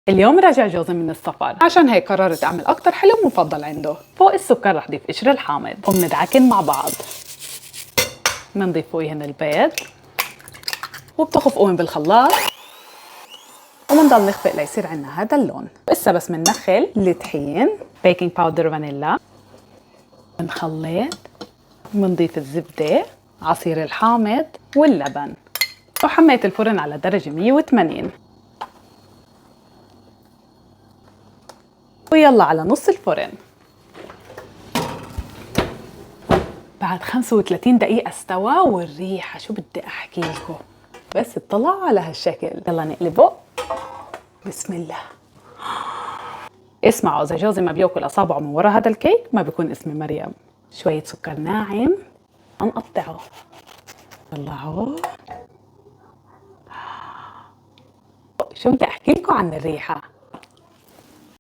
اليوم راجع جوزي من السفر، عشان هيك قررت اعمل اكتر حلو مفضل عنده. فوق السكر رح ضيف قشر الحامض وبندعكن مع بعض. بنضيف فوقيهن البيض وبتخفقوهن بالخلاط وبنضل نخفق ليصير عنا هذا اللون. هسه بس بننخل الطحين، بيكنج باودر، فانيلا، بنخلط، بنضيف الزبدة، عصير الحامض واللبن، وحميت الفرن على درجة 180 ويلا على نص الفرن. بعد 35 دقيقة استوى، والريحة شو بدي احكي لكم، بس اطلعوا على هالشكل. يلا نقلبه. بسم الله. اسمعوا، اذا جوزي ما بياكل اصابعه من ورا هذا الكيك ما بيكون اسمي مريم. شوية سكر ناعم نقطعه، طلعوه. شو بدي احكي لكم عن الريحة.